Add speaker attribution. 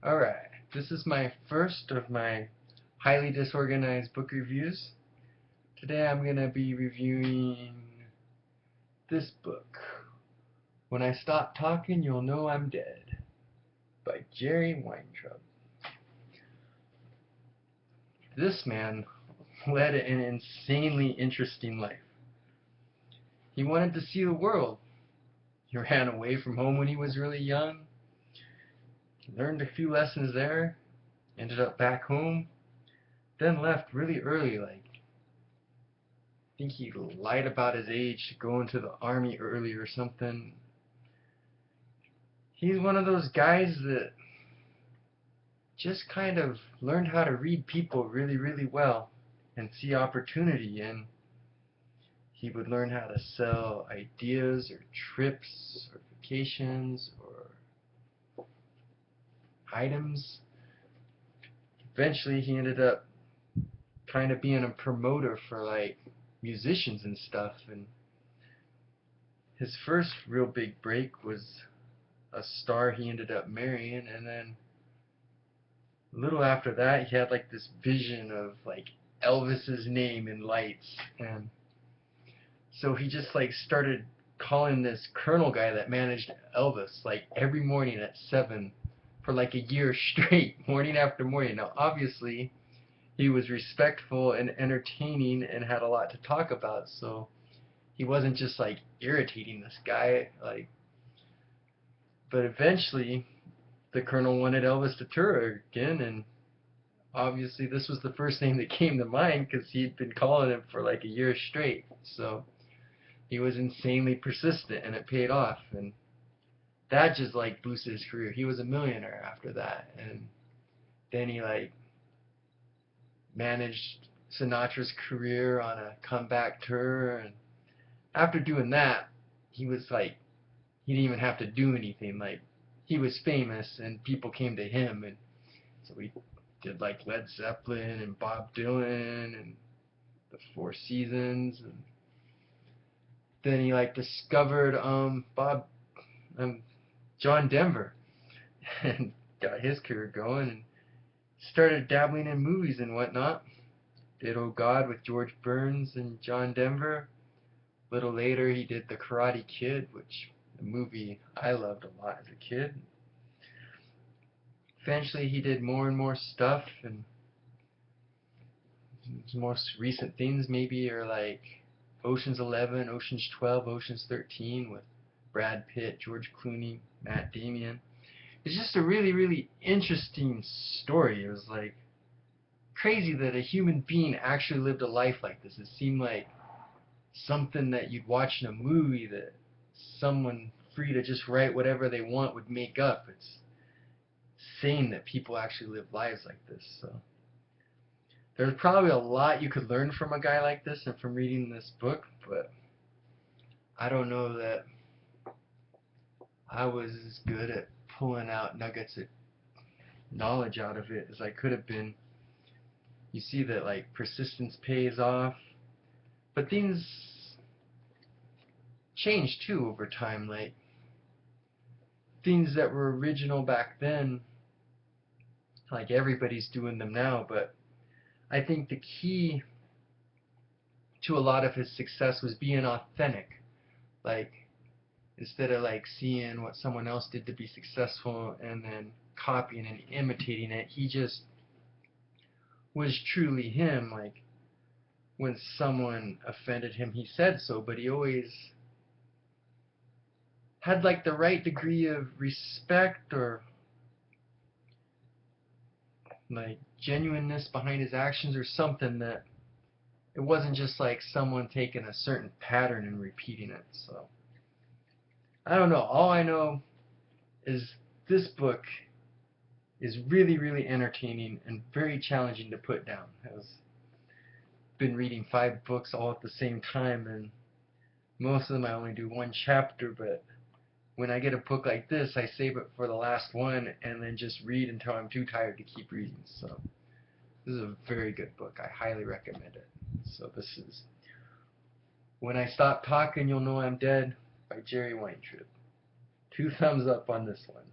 Speaker 1: Alright, this is my first of my highly disorganized book reviews. Today I'm going to be reviewing this book, When I Stop Talking You'll Know I'm Dead, by Weintraub. This man led an insanely interesting life. He wanted to see the world. He ran away from home when he was really young, learned a few lessons there, ended up back home, then left really early, like I think he lied about his age to go into the army early or something. He's one of those guys that just kind of learned how to read people really, really well and see opportunity, and he would learn how to sell ideas or trips or vacations or items. Eventually he ended up kind of being a promoter for like musicians and stuff, and his first real big break was a star he ended up marrying, and then a little after that he had like this vision of like Elvis's name in lights, and so he just like started calling this colonel guy that managed Elvis like every morning at 7 for like a year straight, morning after morning. Now obviously he was respectful and entertaining and had a lot to talk about, so he wasn't just like irritating this guy, like. But eventually the colonel wanted Elvis to tour again, and obviously this was the first name that came to mind because he'd been calling him for like a year straight. So he was insanely persistent, and it paid off, and that just like boosted his career. He was a millionaire after that, and then he like managed Sinatra's career on a comeback tour, and after doing that he was like, he didn't even have to do anything. Like, he was famous and people came to him, and so he did like Led Zeppelin and Bob Dylan and the Four Seasons, and then he like discovered John Denver and got his career going and started dabbling in movies and whatnot. Did Oh God with George Burns and John Denver. A little later he did The Karate Kid, which a movie I loved a lot as a kid. Eventually he did more and more stuff, and his most recent things maybe are like Ocean's 11, Ocean's 12, Ocean's 13 with Brad Pitt, George Clooney, Matt Damon. It's just a really, really interesting story. It was like crazy that a human being actually lived a life like this. It seemed like something that you'd watch in a movie that someone free to just write whatever they want would make up. It's insane that people actually live lives like this. So there's probably a lot you could learn from a guy like this and from reading this book, but I don't know that I was as good at pulling out nuggets of knowledge out of it as I could have been. You see that like persistence pays off, but things change too over time. Like things that were original back then, like everybody's doing them now, but I think the key to a lot of his success was being authentic. Like, instead of like seeing what someone else did to be successful and then copying and imitating it, he just was truly him. Like, when someone offended him, he said so, but he always had like the right degree of respect or like genuineness behind his actions or something, that it wasn't just like someone taking a certain pattern and repeating it. So I don't know. All I know is this book is really, really entertaining and very challenging to put down. I've been reading 5 books all at the same time, and most of them I only do one chapter, but when I get a book like this, I save it for the last one and then just read until I'm too tired to keep reading. So this is a very good book. I highly recommend it. So this is When I Stop Talking You'll Know I'm Dead by Weintraub. 2 thumbs up on this one.